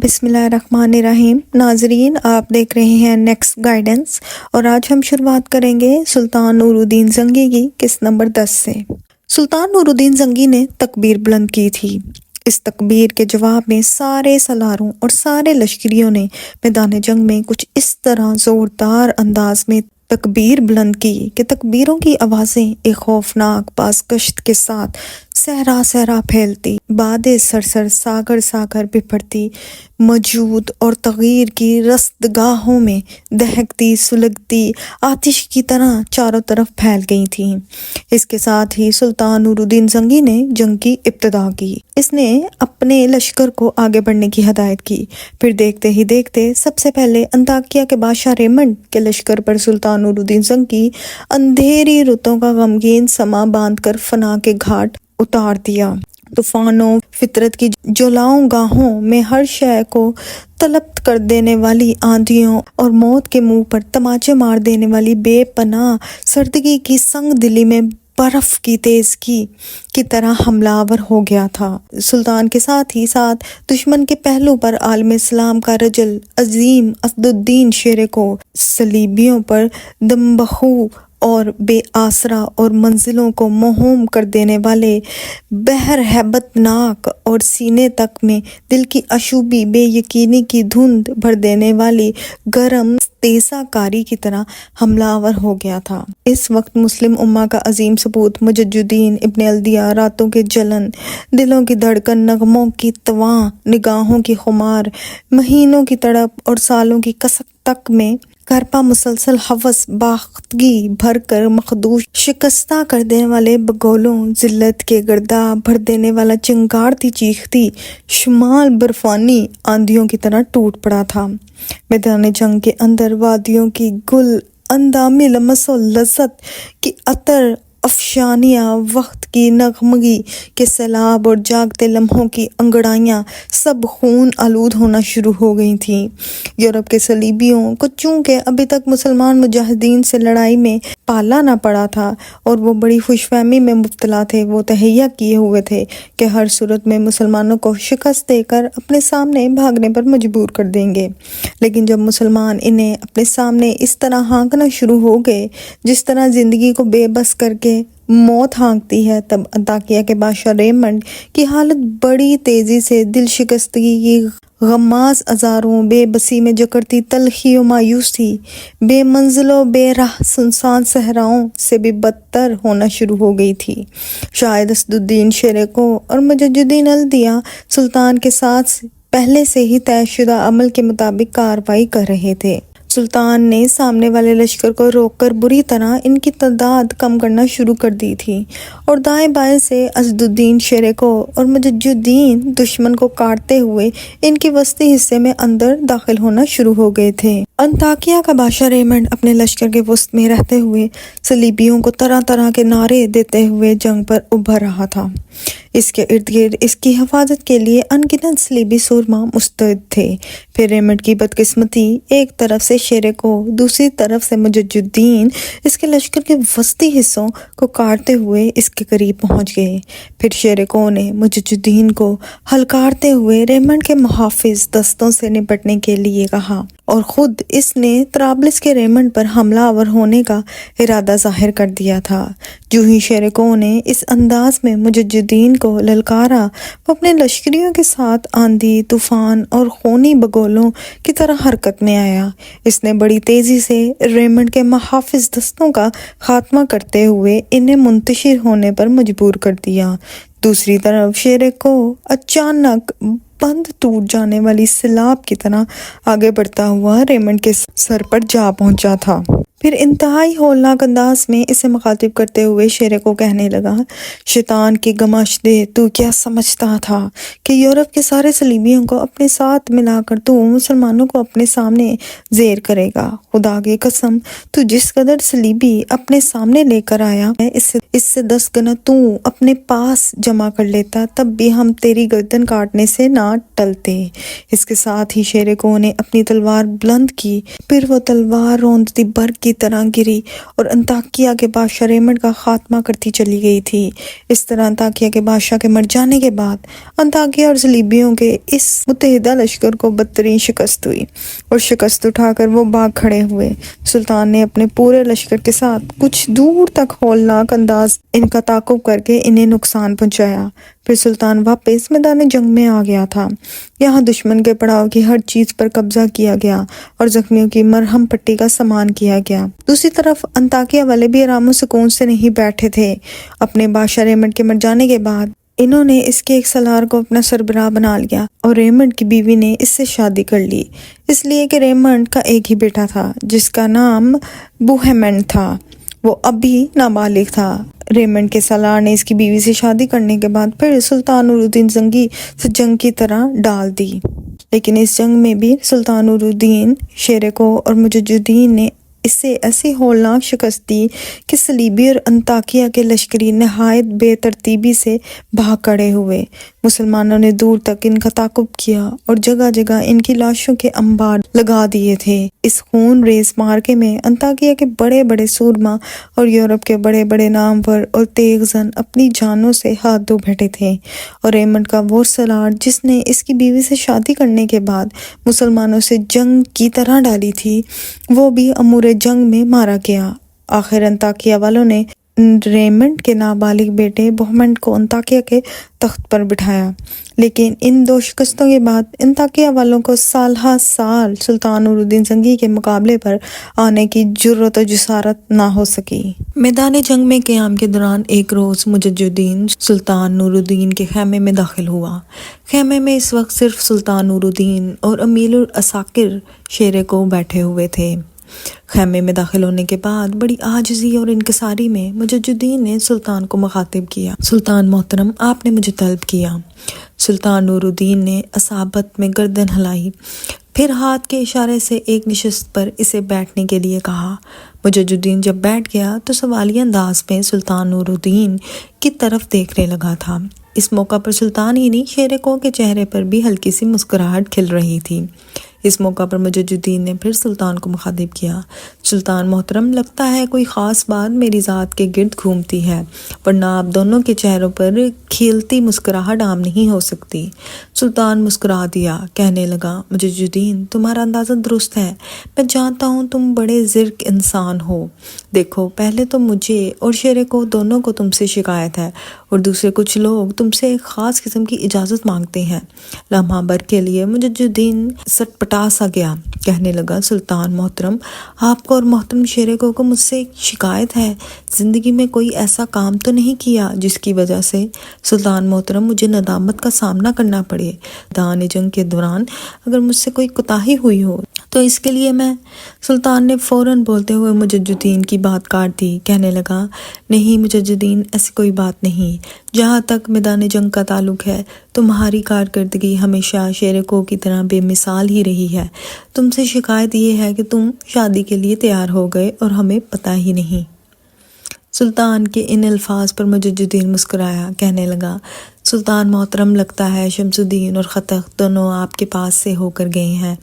بسم اللہ الرحمن الرحیم۔ ناظرین، آپ دیکھ رہے ہیں نیکسٹ گائیڈنس، اور آج ہم شروعات کریں گے سلطان نور الدین زنگی کی قسط نمبر 10 سے۔ سلطان نور الدین زنگی نے تکبیر بلند کی تھی۔ اس تکبیر کے جواب میں سارے سالاروں اور سارے لشکریوں نے میدان جنگ میں کچھ اس طرح زوردار انداز میں تکبیر بلند کی کہ تکبیروں کی آوازیں ایک خوفناک بازگشت کے ساتھ صحرا صحرا پھیلتی، باد سرسر ساگر ساگر بپھرتی، موجود اور تغیر کی رستگاہوں میں دہکتی سلگتی آتش کی طرح چاروں طرف پھیل گئی تھیں۔ اس کے ساتھ ہی سلطان نور الدین زنگی نے جنگ کی ابتدا کی۔ اس نے اپنے لشکر کو آگے بڑھنے کی ہدایت کی۔ پھر دیکھتے ہی دیکھتے سب سے پہلے انطاکیہ کے بادشاہ ریمنڈ کے لشکر پر سلطان نور الدین زنگی اندھیری رتوں کا غمگین سما باندھ کر فنا کے گھاٹ اتار دیا۔ طوفانوں، فطرت کی جولاؤں گاہوں میں ہر شے کو تلپ کر دینے والی آندھیوں اور موت کے منہ پر تماچے مار دینے والی بے پناہ سردگی کی سنگ دلی میں برف کی تیزگی کی طرح حملہ آور ہو گیا تھا۔ سلطان کے ساتھ ہی ساتھ دشمن کے پہلو پر عالم اسلام کا رجل عظیم اسدالدین شیر کو صلیبیوں پر دمبخو اور بے آسرا اور منزلوں کو محوم کر دینے والے بحر ہیبت ناک اور سینے تک میں دل کی اشوبی بے یقینی کی دھند بھر دینے والی گرم تیزہ کاری کی طرح حملہ آور ہو گیا تھا۔ اس وقت مسلم امہ کا عظیم سپوت مجد الدین ابن الدیہ راتوں کے جلن، دلوں کی دھڑکن، نغموں کی تواں، نگاہوں کی خمار، مہینوں کی تڑپ اور سالوں کی کسک تک میں کرپا مسلسل ہوس باختگی بھر کر مخدوش شکستہ کر دینے والے بگولوں، ذلت کے گرداب بھر دینے والا چنگاڑتی چیختی شمال برفانی آندھیوں کی طرح ٹوٹ پڑا تھا۔ میدان جنگ کے اندر وادیوں کی گل اندامی لمس و لذت کی عطر افشانیاں، وقت کی نغمگی کے سیلاب اور جاگتے لمحوں کی انگڑائیاں سب خون آلود ہونا شروع ہو گئی تھیں۔ یورپ کے صلیبیوں کو چونکہ ابھی تک مسلمان مجاہدین سے لڑائی میں پالا نہ پڑا تھا اور وہ بڑی خوش فہمی میں مبتلا تھے، وہ تہیہ کیے ہوئے تھے کہ ہر صورت میں مسلمانوں کو شکست دے کر اپنے سامنے بھاگنے پر مجبور کر دیں گے۔ لیکن جب مسلمان انہیں اپنے سامنے اس طرح ہانکنا شروع ہو گئے جس طرح زندگی کو بے بس کر کے موت ہانکتی ہے، تب انطاکیہ کے بادشاہ ریمنڈ کی حالت بڑی تیزی سے دل شکستگی کی غماز ازاروں، بے بسی میں جکڑتی تلخی و مایوسی، بے منزل و بے راہ سنسان صحراؤں سے بھی بدتر ہونا شروع ہو گئی تھی۔ شاہد اسدالدین شیر کو اور مجد الدین الدیہ سلطان کے ساتھ پہلے سے ہی طے شدہ عمل کے مطابق کارروائی کر رہے تھے۔ سلطان نے سامنے والے لشکر کو روک کر بری طرح ان کی تعداد کم کرنا شروع کر دی تھی، اور دائیں بائیں سے اسدالدین شیر کو اور مجد الدین دشمن کو کاٹتے ہوئے ان کے وسطی حصے میں اندر داخل ہونا شروع ہو گئے تھے۔ انطاکیہ کا بادشاہ ریمنڈ اپنے لشکر کے وسط میں رہتے ہوئے صلیبیوں کو طرح طرح کے نعرے دیتے ہوئے جنگ پر ابھر رہا تھا۔ اس کے ارد گرد اس کی حفاظت کے لیے انگنت صلیبی سورما مستعد تھے۔ پھر ریمنڈ کی بدقسمتی، ایک طرف سے شیر کو، دوسری طرف سے مجد الدین اس کے لشکر کے وسطی حصوں کو کاٹتے ہوئے اس کے قریب پہنچ گئے۔ پھر شیر کو نے مجد الدین کو ہلکارتے ہوئے ریمنڈ کے محافظ دستوں سے نپٹنے کے لیے کہا، اور خود اس نے طرابلس کے ریمنڈ پر حملہ آور ہونے کا ارادہ ظاہر کر دیا تھا۔ جو ہی شیر کو نے اس انداز میں مجد الدین کو للکارا، وہ اپنے لشکریوں کے ساتھ آندھی، طوفان اور خونی بگولوں کی طرح حرکت میں آیا۔ اس نے بڑی تیزی سے ریمنڈ کے محافظ دستوں کا خاتمہ کرتے ہوئے انہیں منتشر ہونے پر مجبور کر دیا۔ دوسری طرف شیر کو اچانک بند ٹوٹ جانے والی سیلاب کی طرح آگے بڑھتا ہوا ریمنڈ کے سر پر جا پہنچا تھا۔ پھر انتہائی ہولناک انداز میں اسے مخاطب کرتے ہوئے شیر کو کہنے لگا، شیطان کی گمش دے، تو کیا سمجھتا تھا کہ یورپ کے سارے صلیبیوں کو اپنے ساتھ ملا کر تو مسلمانوں کو اپنے سامنے زیر کرے گا؟ خدا کی قسم، تو جس قدر صلیبی اپنے سامنے لے کر آیا ہے، اس سے 10 گنا تو اپنے پاس جمع کر لیتا، تب بھی ہم تیری گردن کاٹنے سے نہ ٹلتے۔ اس کے ساتھ ہی شیر کو نے اپنی تلوار بلند کی، پھر وہ تلوار روندتی برق کی طرح گری اور انطاکیہ کے بادشاہ ریمنڈ کا خاتمہ کرتی چلی گئی تھی۔ اس طرح انطاکیہ کے بادشاہ کے مر جانے کے بعد انطاکیہ اور صلیبیوں کے اس متحدہ لشکر کو بدترین شکست ہوئی اور شکست اٹھا کر وہ بھاگ کھڑے ہوئے۔ سلطان نے اپنے پورے لشکر کے ساتھ کچھ دور تک ہولناک انداز ان کا تعاقب کر کے انہیں نقصان پہنچایا۔ پھر سلطان واپس میدان جنگ میں آ گیا تھا۔ یہاں دشمن کے پڑاؤ کی ہر چیز پر قبضہ کیا گیا اور زخمیوں کی مرہم پٹی کا سامان کیا گیا۔ دوسری طرف انطاکیہ والے بھی آرام و سکون سے نہیں بیٹھے تھے۔ اپنے بادشاہ ریمنڈ کے مر جانے کے بعد انہوں نے اس کے ایک سالار کو اپنا سربراہ بنا لیا اور ریمنڈ کی بیوی نے اس سے شادی کر لی، اس لیے کہ ریمنڈ کا ایک ہی بیٹا تھا جس کا نام بوہیمنڈ تھا۔ وہ اب بھی نابالغ تھا۔ ریمنڈ کے سالار نے اس کی بیوی سے شادی کرنے کے بعد پھر سلطان نور الدین زنگی سے جنگ کی طرح ڈال دی، لیکن اس جنگ میں بھی سلطان نور الدین شیرکو اور مجددین نے اسے ایسی ہولناک شکست دی کہ صلیبی اور انطاکیہ کے لشکری نہایت بے ترتیبی سے بھاگ کھڑے ہوئے۔ مسلمانوں نے دور تک ان کا تعاقب کیا اور جگہ جگہ ان کی لاشوں کے انبار لگا دیے تھے۔ اس خون ریز مارکے میں انطاکیہ کے بڑے بڑے سورما اور یورپ کے بڑے بڑے نامور اور تیغ زن اپنی جانوں سے ہاتھ دھو بیٹھے تھے، اور ریمنڈ کا وہ سالار جس نے اس کی بیوی سے شادی کرنے کے بعد مسلمانوں سے جنگ کی طرح ڈالی تھی، وہ بھی امور جنگ میں مارا گیا۔ آخر انطاکیہ والوں نے ریمنڈ کے نابالغ بیٹے بوہیمنڈ کو انطاکیہ کے تخت پر بٹھایا، لیکن ان دو شکستوں کے بعد انطاکیہ والوں کو سال ہر سال سلطان نور الدین زنگی کے مقابلے پر آنے کی جرأت و جسارت نہ ہو سکی۔ میدان جنگ میں قیام کے دوران ایک روز مجددین سلطان نور الدین کے خیمے میں داخل ہوا۔ خیمے میں اس وقت صرف سلطان نور الدین اور امیر العساکر شیرکو بیٹھے ہوئے تھے۔ خیمے میں داخل ہونے کے بعد بڑی عاجزی اور انکساری میں مجددین نے سلطان کو مخاطب کیا۔ سلطان محترم، آپ نے مجھے طلب کیا۔ سلطان نور الدین نے اصابت میں گردن ہلائی، پھر ہاتھ کے اشارے سے ایک نشست پر اسے بیٹھنے کے لیے کہا۔ مجددین جب بیٹھ گیا تو سوالیہ انداز میں سلطان نور الدین کی طرف دیکھنے لگا تھا۔ اس موقع پر سلطان ہی نہیں، شیرکو کے چہرے پر بھی ہلکی سی مسکراہٹ کھل رہی تھی۔ اس موقع پر مجددین نے پھر سلطان کو مخاطب کیا۔ سلطان محترم، لگتا ہے کوئی خاص بات میری ذات کے گرد گھومتی ہے، ورنہ آپ دونوں کے چہروں پر کھیلتی مسکراہٹ عام نہیں ہو سکتی۔ سلطان مسکرا دیا، کہنے لگا، مجددین، تمہارا اندازہ درست ہے، میں جانتا ہوں تم بڑے زرک انسان ہو۔ دیکھو، پہلے تو مجھے اور شیرکو دونوں کو تم سے شکایت ہے، اور دوسرے کچھ لوگ تم سے ایک خاص قسم کی اجازت مانگتے ہیں۔ لمحہ بھر کے لیے مجددین سٹ پٹا سا گیا، کہنے لگا، سلطان محترم، آپ کو اور محترم شیرکو کو مجھ سے ایک شکایت ہے۔ زندگی میں کوئی ایسا کام تو نہیں کیا جس کی وجہ سے سلطان محترم مجھے ندامت کا سامنا کرنا پڑے۔ میدان جنگ کے دوران اگر مجھ سے کوئی کوتاہی ہوئی ہو تو اس کے لیے میں سلطان نے فوراً بولتے ہوئے مجددین کی بات کاٹ دی، کہنے لگا، نہیں مجددین، ایسی کوئی بات نہیں۔ جہاں تک میدان جنگ کا تعلق ہے، تمہاری کارکردگی ہمیشہ شیرکو کی طرح بے مثال ہی رہی ہے۔ تم سے شکایت یہ ہے کہ تم شادی کے لیے تیار ہو گئے اور ہمیں پتہ ہی نہیں۔ سلطان کے ان الفاظ پر مجددین مسکرایا، کہنے لگا، سلطان محترم، لگتا ہے شمس الدین اور خطک دونوں آپ کے پاس سے ہو کر گئے ہیں۔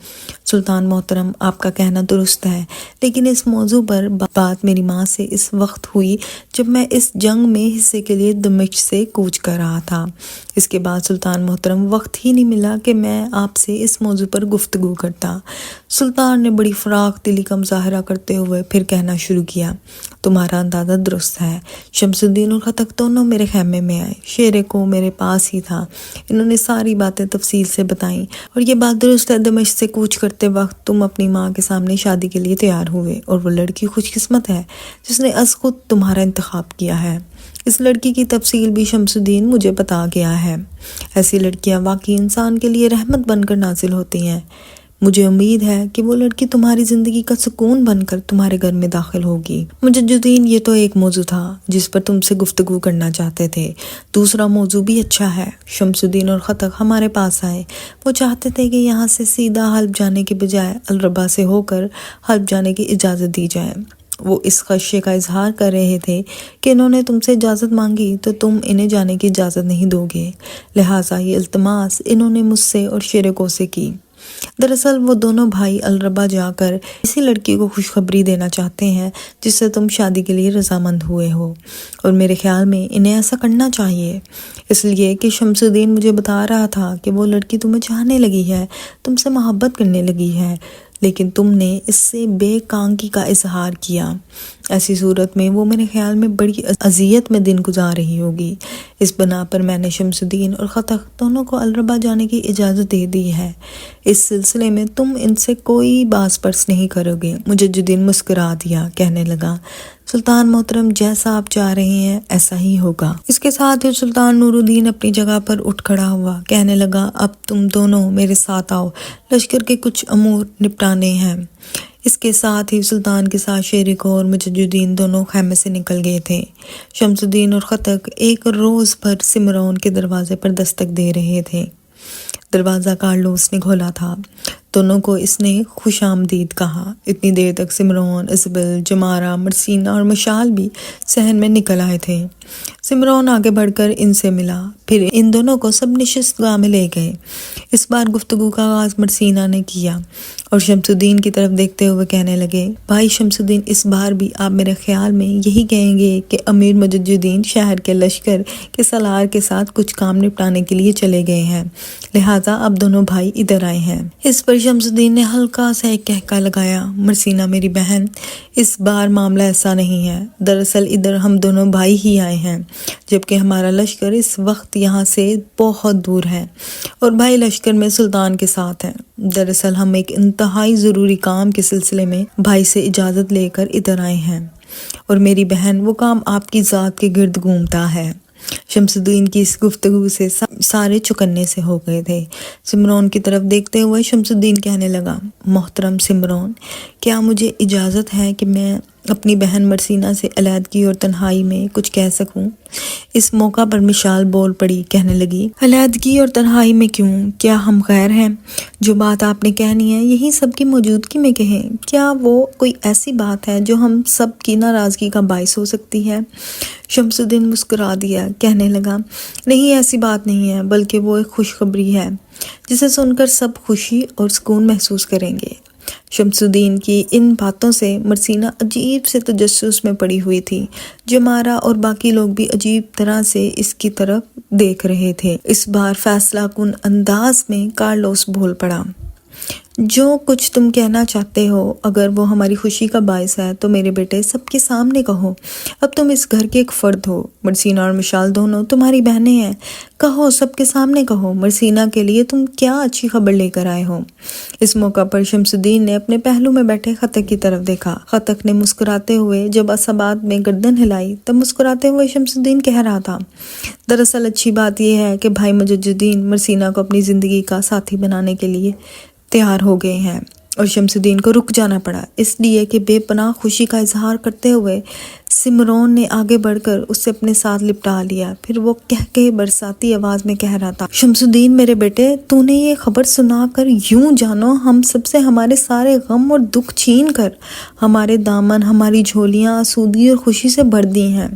سلطان محترم، آپ کا کہنا درست ہے، لیکن اس موضوع پر بات میری ماں سے اس وقت ہوئی جب میں اس جنگ میں حصے کے لیے دمشق سے کوچ کر رہا تھا۔ اس کے بعد سلطان محترم وقت ہی نہیں ملا کہ میں آپ سے اس موضوع پر گفتگو کرتا۔ سلطان نے بڑی فراخ دلی کا مظاہرہ کرتے ہوئے پھر کہنا شروع کیا، تمہارا اندازہ درست ہے، شمس الدین اور خطک دونوں میرے خیمے میں آئے، شیرکو میرے پاس ہی تھا۔ انہوں نے ساری باتیں تفصیل سے بتائیں، اور یہ بات درست ہے، دمشق سے کوچ کرتے وقت تم اپنی ماں کے سامنے شادی کے لیے تیار ہوئے، اور وہ لڑکی خوش قسمت ہے جس نے از خود تمہارا انتخاب کیا ہے۔ اس لڑکی کی تفصیل بھی شمس الدین مجھے بتا گیا ہے۔ ایسی لڑکیاں واقعی انسان کے لیے رحمت بن کر نازل ہوتی ہیں۔ مجھے امید ہے کہ وہ لڑکی تمہاری زندگی کا سکون بن کر تمہارے گھر میں داخل ہوگی۔ مجددین، یہ تو ایک موضوع تھا جس پر تم سے گفتگو کرنا چاہتے تھے، دوسرا موضوع بھی اچھا ہے۔ شمس الدین اور خطک ہمارے پاس آئے، وہ چاہتے تھے کہ یہاں سے سیدھا حلب جانے کے بجائے الربا سے ہو کر حلب جانے کی اجازت دی جائے۔ وہ اس خدشے کا اظہار کر رہے تھے کہ انہوں نے تم سے اجازت مانگی تو تم انہیں جانے کی اجازت نہیں دو گے، لہٰذا یہ التماس انہوں نے مجھ سے اور شیرکو سے کی۔ دراصل وہ دونوں بھائی الربا جا کر اسی لڑکی کو خوشخبری دینا چاہتے ہیں جس سے تم شادی کے لیے رضامند ہوئے ہو، اور میرے خیال میں انہیں ایسا کرنا چاہیے، اس لیے کہ شمس الدین مجھے بتا رہا تھا کہ وہ لڑکی تمہیں چاہنے لگی ہے، تم سے محبت کرنے لگی ہے، لیکن تم نے اس سے بے کانگی کا اظہار کیا۔ ایسی صورت میں وہ میرے خیال میں بڑی اذیت میں دن گزار رہی ہوگی۔ اس بنا پر میں نے شمس الدین اور خطک دونوں کو الربا جانے کی اجازت دے دی ہے۔ اس سلسلے میں تم ان سے کوئی باس پرس نہیں کرو گے۔ مجددین مسکرا دیا، کہنے لگا، سلطان محترم، جیسا آپ چاہ رہے ہیں ایسا ہی ہوگا۔ اس کے ساتھ ہی سلطان نور الدین اپنی جگہ پر اٹھ کھڑا ہوا، کہنے لگا، اب تم دونوں میرے ساتھ آؤ، لشکر کے کچھ امور نپٹانے ہیں۔ اس کے ساتھ ہی سلطان کے ساتھ شیر کو اور مجددین دونوں خیمے سے نکل گئے تھے۔ شمس الدین اور خطک ایک روز بھر سمرون کے دروازے پر دستک دے رہے تھے۔ دروازہ کارلوس نے کھولا تھا۔ دونوں کو اس نے خوش آمدید کہا۔ اتنی دیر تک سمرون، اسبل، جمارہ، مرسینہ اور مشال بھی صحن میں نکل آئے تھے۔ سمرون آگے بڑھ کر ان سے ملا، پھر ان دونوں کو سب نشست گاہ میں لے گئے۔ اس بار گفتگو کا آغاز مرسینہ نے کیا اور شمس الدین کی طرف دیکھتے ہوئے کہنے لگے، بھائی شمس الدین، اس بار بھی آپ میرے خیال میں یہی کہیں گے کہ امیر مجددین شہر کے لشکر کے سالار کے ساتھ کچھ کام نپٹانے کے لیے چلے گئے ہیں، لہٰذا اب دونوں بھائی ادھر آئے ہیں۔ اس پر شمس الدین نے ہلکا سا ایک کہکا لگایا، مرسینہ میری بہن، اس بار معاملہ ایسا نہیں ہے، دراصل ادھر ہم دونوں بھائی ہی آئے ہیں، جبکہ ہمارا لشکر اس وقت یہاں سے بہت دور ہے اور بھائی لشکر میں سلطان کے ساتھ ہیں۔ دراصل ہم ایک انتہائی ضروری کام کے سلسلے میں بھائی سے اجازت لے کر ادھر آئے ہیں، اور میری بہن وہ کام آپ کی ذات کے گرد گھومتا ہے۔ شمس الدین کی اس گفتگو سے سارے چکنے سے ہو گئے تھے۔ سمرون کی طرف دیکھتے ہوئے شمس الدین کہنے لگا، محترم سمرون، کیا مجھے اجازت ہے کہ میں اپنی بہن مرسینہ سے علیحدگی اور تنہائی میں کچھ کہہ سکوں؟ اس موقع پر مشال بول پڑی، کہنے لگی، علیحدگی اور تنہائی میں کیوں؟ کیا ہم غیر ہیں؟ جو بات آپ نے کہنی ہے یہی سب کی موجودگی میں کہیں۔ کیا وہ کوئی ایسی بات ہے جو ہم سب کی ناراضگی کا باعث ہو سکتی ہے؟ شمس الدین مسکرا دیا، کہنے لگا، نہیں، ایسی بات نہیں ہے، بلکہ وہ ایک خوشخبری ہے جسے سن کر سب خوشی اور سکون محسوس کریں گے۔ شمس الدین کی ان باتوں سے مرسینہ عجیب سے تجسس میں پڑی ہوئی تھی۔ جمارہ اور باقی لوگ بھی عجیب طرح سے اس کی طرف دیکھ رہے تھے۔ اس بار فیصلہ کن انداز میں کارلوس بول پڑا، جو کچھ تم کہنا چاہتے ہو اگر وہ ہماری خوشی کا باعث ہے تو میرے بیٹے سب کے سامنے کہو۔ اب تم اس گھر کے ایک فرد ہو، مرسینہ اور مشال دونوں تمہاری بہنیں ہیں، کہو، سب کے سامنے کہو، مرسینہ کے لیے تم کیا اچھی خبر لے کر آئے ہو۔ اس موقع پر شمس الدین نے اپنے پہلو میں بیٹھے خطک کی طرف دیکھا۔ خطک نے مسکراتے ہوئے جب عصبات میں گردن ہلائی تب مسکراتے ہوئے شمس الدین کہہ رہا تھا، دراصل اچھی بات یہ ہے کہ بھائی مجددین مرسینہ کو اپنی زندگی کا ساتھی بنانے کے لیے تیار ہو گئے ہیں، اور شمس الدین کو رک جانا پڑا اس لیے کہ بے پناہ خوشی کا اظہار کرتے ہوئے سمرون نے آگے بڑھ کر اسے اپنے ساتھ لپٹا لیا۔ پھر وہ کہہ برساتی آواز میں کہہ رہا تھا، شمس الدین میرے بیٹے، تو نے یہ خبر سنا کر یوں جانو ہم سب سے ہمارے سارے غم اور دکھ چھین کر ہمارے دامن، ہماری جھولیاں آسودگی اور خوشی سے بھر دی ہیں۔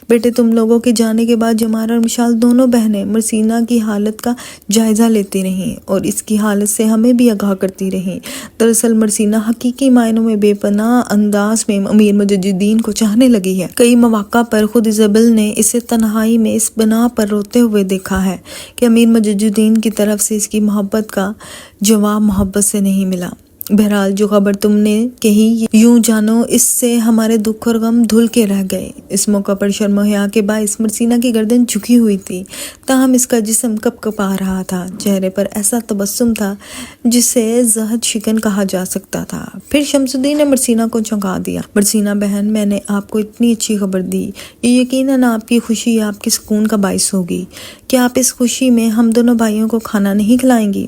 بیٹے، تم لوگوں کے جانے کے بعد جمارہ اور مشال دونوں بہنیں مرسینہ کی حالت کا جائزہ لیتی رہیں اور اس کی حالت سے ہمیں بھی آگاہ کرتی رہیں۔ دراصل مرسینہ حقیقی معنوں میں بے پناہ انداز میں امیر مجددین کو چاہنے لگی ہے۔ کئی مواقع پر خود ایزابل نے اسے تنہائی میں اس بنا پر روتے ہوئے دیکھا ہے کہ امیر مجددین کی طرف سے اس کی محبت کا جواب محبت سے نہیں ملا۔ بہرحال جو خبر تم نے کہی یوں جانو اس سے ہمارے دکھ اور غم دھل کے رہ گئے۔ اس موقع پر شرم و حیا کے باعث مرسینہ کی گردن جھکی ہوئی تھی، تاہم اس کا جسم کپ کپا رہا تھا، چہرے پر ایسا تبسم تھا جسے زہد شکن کہا جا سکتا تھا۔ پھر شمس الدین نے مرسینہ کو چونکا دیا، مرسینہ بہن، میں نے آپ کو اتنی اچھی خبر دی، یہ یقیناً آپ کی خوشی، آپ کے سکون کا باعث ہوگی۔ کیا آپ اس خوشی میں ہم دونوں بھائیوں کو کھانا نہیں کھلائیں گی؟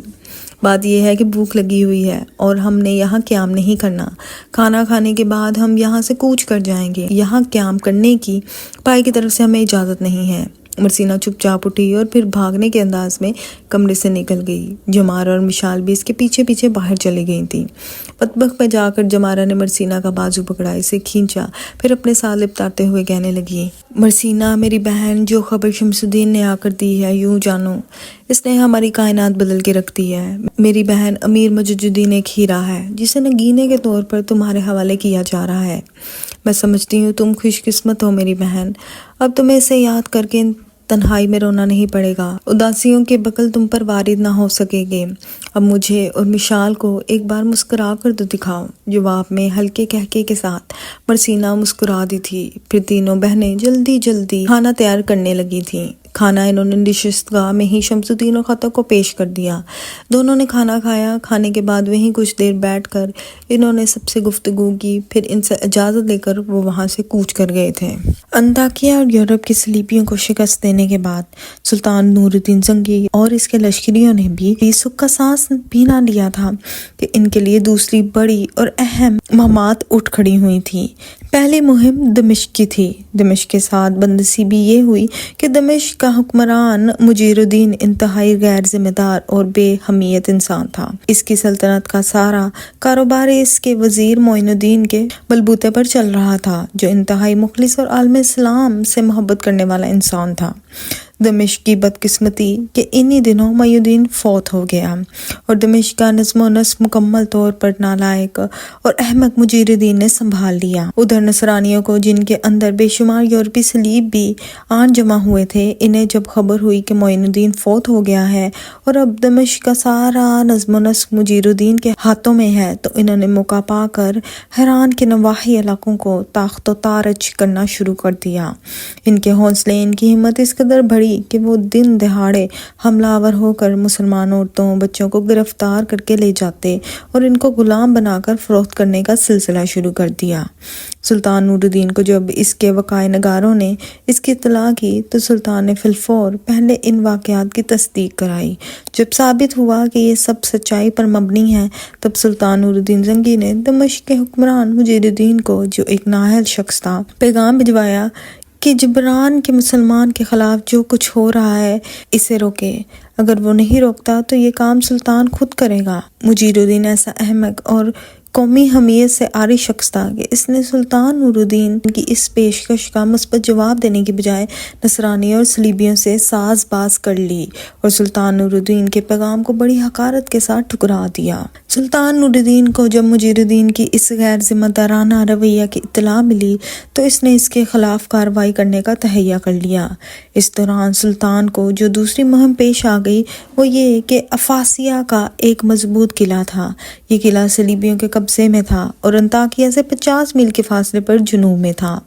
بات یہ ہے کہ بھوک لگی ہوئی ہے اور ہم نے یہاں قیام نہیں کرنا۔ کھانا کھانے کے بعد ہم یہاں سے کوچ کر جائیں گے۔ یہاں قیام کرنے کی بھائی کی طرف سے ہمیں اجازت نہیں ہے۔ مرسینہ چپ چاپ اٹھی اور پھر بھاگنے کے انداز میں کمرے سے نکل گئی۔ جمارہ اور مشال بھی اس کے پیچھے پیچھے باہر چلی گئی تھیں۔ مطبخ میں جا کر جمارہ نے مرسینہ کا بازو پکڑا، اسے کھینچا، پھر اپنے ساتھ لپٹاتے ہوئے کہنے لگی، مرسینہ میری بہن، جو خبر شمس الدین نے آ کر دی ہے یوں جانو اس نے ہماری کائنات بدل کے رکھ دی ہے۔ میری بہن امیر مجددین ایک ہیرا ہے جسے نگینے کے طور پر تمہارے حوالے کیا جا رہا ہے۔ میں سمجھتی ہوں تم خوش قسمت ہو میری بہن، اب تمہیں اسے یاد کر کے تنہائی میں رونا نہیں پڑے گا، اداسیوں کے بقل تم پر وارد نہ ہو سکے گے۔ اب مجھے اور مشال کو ایک بار مسکرا کر تو دکھاؤ۔ جواب میں ہلکے کہکے کے ساتھ مرسینہ مسکرا دی تھی۔ پھر تینوں بہنیں جلدی جلدی کھانا تیار کرنے لگی تھیں۔ کھانا انہوں نے نشست گاہ میں ہی شمس الدین اور خطر کو پیش کر دیا۔ دونوں نے کھانا کھایا۔ کھانے کے بعد وہیں کچھ دیر بیٹھ کر انہوں نے سب سے گفتگو کی، پھر ان سے اجازت لے کر وہ وہاں سے کوچ کر گئے تھے۔ انطاکیہ اور یورپ کی صلیبیوں کو شکست دینے کے بعد سلطان نور الدین زنگی اور اس کے لشکریوں نے بھی سکھ کا سانس بھی نہ لیا تھا کہ ان کے لیے دوسری بڑی اور اہم مہمات اٹھ کھڑی ہوئی تھی۔ پہلی مہم دمشق کی تھی۔ دمشق کے ساتھ بندسی بھی یہ ہوئی کہ دمشق کا حکمران مجیر الدین انتہائی غیر ذمہ دار اور بے حمیت انسان تھا۔ اس کی سلطنت کا سارا کاروبار اس کے وزیر معین الدین کے بلبوتے پر چل رہا تھا، جو انتہائی مخلص اور عالم اسلام سے محبت کرنے والا انسان تھا۔ دمشق کی بدقسمتی کہ انہی دنوں معین الدین فوت ہو گیا اور دمشق کا نظم و نسق مکمل طور پر نالائق اور احمق مجیر الدین نے سنبھال لیا۔ ادھر نصرانیوں کو، جن کے اندر بے شمار یورپی صلیب بھی آن جمع ہوئے تھے، انہیں جب خبر ہوئی کہ معین الدین فوت ہو گیا ہے اور اب دمشق کا سارا نظم و نسق مجیر الدین کے ہاتھوں میں ہے، تو انہوں نے موقع پا کر حیران کے نواحی علاقوں کو تاخت و تارج کرنا شروع کر دیا۔ ان کے حوصلے، ان کی ہمت اس قدر بڑھی کہ وہ دن دہاڑے حملہ آور ہو کر مسلمان عورتوں بچوں کو گرفتار کر کے لے جاتے اور ان کو غلام بنا کر فروخت کرنے کا سلسلہ شروع کر دیا۔ سلطان نور الدین کو جب اس کے وقائع نگاروں نے اس کی اطلاع کی تو سلطان نے فی الفور پہلے ان واقعات کی تصدیق کرائی۔ جب ثابت ہوا کہ یہ سب سچائی پر مبنی ہے، تب سلطان نور الدین زنگی نے دمشق کے حکمران مجیر الدین کو، جو ایک نااہل شخص تھا، پیغام بھجوایا کہ جبران کے مسلمان کے خلاف جو کچھ ہو رہا ہے اسے روکے۔ اگر وہ نہیں روکتا تو یہ کام سلطان خود کرے گا۔ مجیر الدین ایسا احمق اور قومی حمیت سے عاری شخص تھا کہ اس نے سلطان نور الدین کی اس پیشکش کا مثبت جواب دینے کی بجائے نصرانی اور صلیبیوں سے ساز باز کر لی اور سلطان نور الدین کے پیغام کو بڑی حقارت کے ساتھ ٹھکرا دیا۔ سلطان نور الدین کو جب مجیر الدین کی اس غیر ذمہ دارانہ رویہ کی اطلاع ملی تو اس نے اس کے خلاف کارروائی کرنے کا تہیہ کر لیا۔ اس دوران سلطان کو جو دوسری مہم پیش آ گئی وہ یہ کہ افاسیہ کا ایک مضبوط قلعہ تھا۔ یہ قلعہ صلیبیوں کے قبضے میں تھا اور انطاکیہ سے 50 میل کے فاصلے پر جنوب میں تھا۔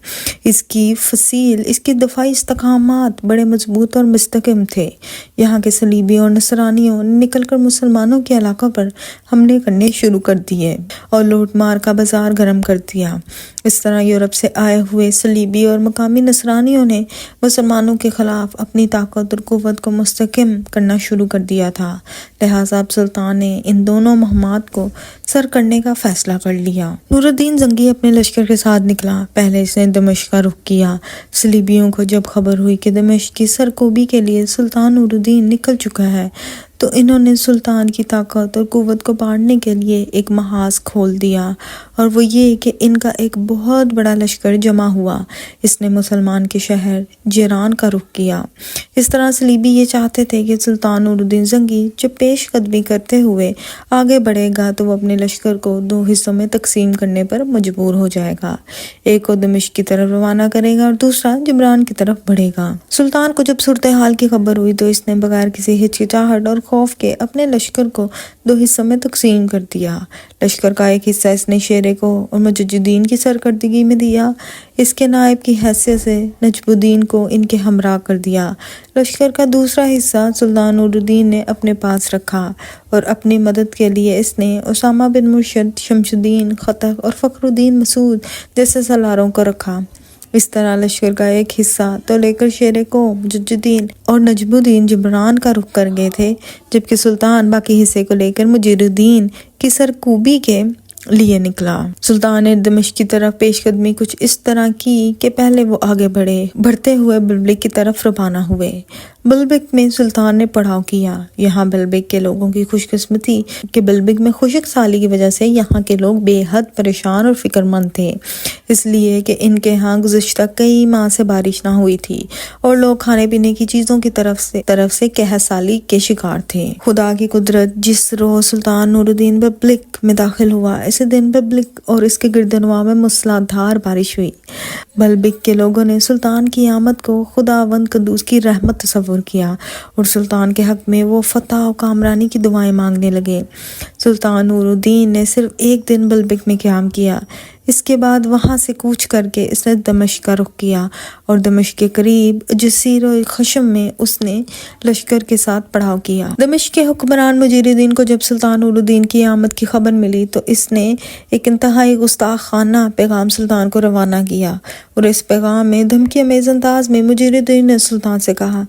اس کی دفاعی استحکامات بڑے مضبوط اور مستحکم تھے۔ یہاں کے صلیبیوں اور نصرانیوں نے نکل کر مسلمانوں کے علاقوں پر حملے کرنے شروع کر دیے اور لوٹ مار کا بازار گرم کر دیا۔ اس طرح یورپ سے آئے ہوئے صلیبی اور مقامی نصرانیوں نے مسلمانوں کے خلاف اپنی طاقت اور قوت کو مستحکم کرنا شروع کر دیا تھا۔ لہٰذا اب سلطان نے ان دونوں مہمات کو سر کرنے کا فیصلہ کر لیا۔ نور الدین زنگی اپنے لشکر کے ساتھ نکلا۔ پہلے اس نے دمشق کا رخ کیا۔ صلیبیوں کو جب خبر ہوئی کہ دمشق کی سرکوبی کے لیے سلطان نور الدین نکل چکا ہے تو انہوں نے سلطان کی طاقت اور قوت کو بانٹنے کے لیے ایک محاذ کھول دیا، اور وہ یہ کہ ان کا ایک بہت بڑا لشکر جمع ہوا۔ اس نے مسلمان کے شہر جیران کا رخ کیا۔ اس طرح صلیبی یہ چاہتے تھے کہ سلطان نور الدین زنگی جب پیش قدمی کرتے ہوئے آگے بڑھے گا تو وہ اپنے لشکر کو 2 حصوں میں تقسیم کرنے پر مجبور ہو جائے گا۔ ایک کو دمشق کی طرف روانہ کرے گا اور دوسرا جبران کی طرف بڑھے گا۔ سلطان کو جب صورتحال کی خبر ہوئی تو اس نے بغیر کسی ہچکچاہٹ اور خوف کے اپنے لشکر کو 2 حصوں میں تقسیم کر دیا۔ لشکر کا ایک حصہ اس نے شیرے کو اور مجید الدین کی سرکردگی میں دیا۔ اس کے نائب کی حیثیت سے نجم الدین کو ان کے ہمراہ کر دیا۔ لشکر کا دوسرا حصہ سلطان نور الدین نے اپنے پاس رکھا اور اپنی مدد کے لیے اس نے اسامہ بن مرشد، شمس الدین خطک اور فخر الدین مسعود جیسے سالاروں کو رکھا۔ اس طرح لشکر کا ایک حصہ تو لے کر شیرے کو، مجید الدین اور نجم الدین جبران کا رخ کر گئے تھے، جبکہ سلطان باقی حصے کو لے کر مجید الدین کی سرکوبی کے لیے نکلا۔ سلطان نے دمشق کی طرف پیش قدمی کچھ اس طرح کی کہ پہلے وہ آگے بڑھتے ہوئے بلبک کی طرف روانہ ہوئے۔ بلبک میں سلطان نے پڑاؤ کیا۔ یہاں بلبک کے لوگوں کی خوش قسمتی کہ بلبک میں خشک سالی کی وجہ سے یہاں کے لوگ بے حد پریشان اور فکر مند تھے، اس لیے کہ ان کے ہاں گزشتہ کئی ماہ سے بارش نہ ہوئی تھی اور لوگ کھانے پینے کی چیزوں کی طرف سے قحط سالی کے شکار تھے۔ خدا کی قدرت جس روز سلطان نور الدین بلبک میں داخل ہوا، اسی دن بلبک اور اس کے گردنواں میں موسلادھار بارش ہوئی۔ بلبک کے لوگوں نے سلطان کی آمد کو خداوند قدوس کی رحمت تصور کیا اور سلطان کے حق میں وہ فتح و کامرانی کی دعائیں مانگنے لگے۔ سلطان نور الدین نے صرف ایک دن بلبک میں قیام کیا، اس کے بعد وہاں سے کوچ کر کے اس نے دمشق کا رخ کیا اور دمشق کے قریب جزیرہ خشم میں اس نے لشکر کے ساتھ پڑاؤ کیا۔ دمشق کے حکمران مجیر الدین کو جب سلطان نور الدین کی آمد کی خبر ملی تو اس نے ایک انتہائی گستاخانہ پیغام سلطان کو روانہ کیا اور اس پیغام میں دھمکی آمیز انداز میں مجیر الدین نے سلطان سے کہا،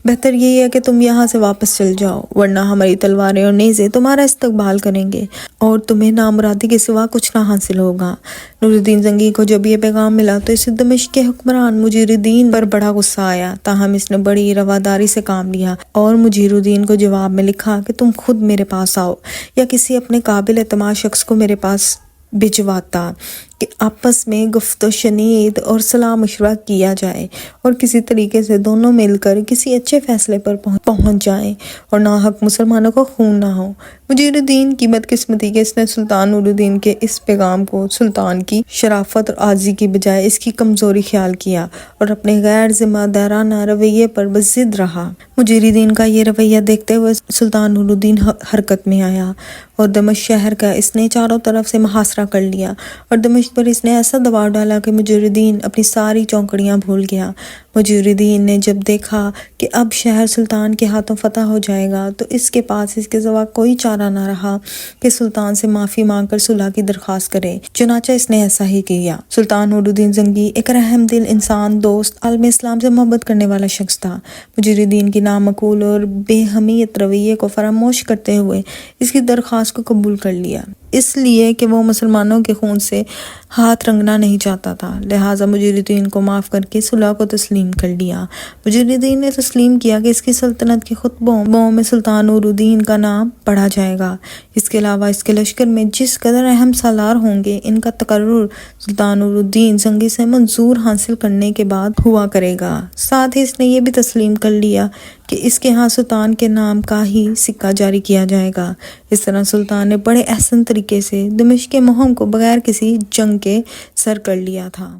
بہتر یہی ہے کہ تم یہاں سے واپس چل جاؤ، ورنہ ہماری تلواریں اور نیزے تمہارا استقبال کریں گے اور تمہیں نامرادی کے سوا کچھ نہ حاصل ہوگا۔ نور الدین زنگی کو جب یہ پیغام ملا تو اسے دمشق کے حکمران مجیر الدین پر بڑا غصہ آیا، تاہم اس نے بڑی رواداری سے کام لیا اور مجیر الدین کو جواب میں لکھا کہ تم خود میرے پاس آؤ یا کسی اپنے قابل اعتماد شخص کو میرے پاس بھجواتا کہ آپس میں گفت و شنید اور صلاح مشورہ کیا جائے اور کسی طریقے سے دونوں مل کر کسی اچھے فیصلے پر پہنچ جائیں اور ناحق مسلمانوں کو خون نہ ہو۔ مجیر الدین کی بدقسمتی کہ اس نے سلطان نور الدین کے اس پیغام کو سلطان کی شرافت اور عاجزی کی بجائے اس کی کمزوری خیال کیا اور اپنے غیر ذمہ دارانہ رویے پر بضد رہا۔ مجیر الدین کا یہ رویہ دیکھتے ہوئے سلطان نور الدین حرکت میں آیا اور دمشق شہر کا اس نے چاروں طرف سے محاصرہ کر لیا اور دمشق پر اس نے ایسا دباؤ ڈالا کہ مجیر الدین اپنی ساری چونکڑیاں بھول گیا۔ مجیر الدین نے جب دیکھا کہ اب شہر سلطان کے ہاتھوں فتح ہو جائے گا تو اس کے پاس اس کے سوا کوئی چارہ نہ رہا کہ سلطان سے معافی مانگ کر صلح کی درخواست کرے، چنانچہ اس نے ایسا ہی کیا۔ سلطان نور الدین زنگی ایک رحم دل انسان، دوست، عالم اسلام سے محبت کرنے والا شخص تھا۔ مجیر الدین کی نامعقول اور بے حمیت رویے کو فراموش کرتے ہوئے اس کی درخواست کو قبول کر لیا، اس لیے کہ وہ مسلمانوں کے خون سے ہاتھ رنگنا نہیں چاہتا تھا، لہٰذا مجیر الدین کو معاف کر کے صلح کو تسلیم کر لیا۔ مجیر الدین نے تسلیم کیا کہ اس کی سلطنت کے خطبوں میں سلطان نور الدین کا نام پڑھا جائے گا، اس کے علاوہ اس کے لشکر میں جس قدر اہم سالار ہوں گے ان کا تقرر سلطان نور الدین زنگی سے منظور حاصل کرنے کے بعد ہوا کرے گا۔ ساتھ ہی اس نے یہ بھی تسلیم کر لیا کہ اس کے ہاں سلطان کے نام کا ہی سکہ جاری کیا جائے گا۔ اس طرح سلطان نے بڑے احسن طریقے سے دمشق کے مہم کو بغیر کسی جنگ کے سر کر لیا تھا۔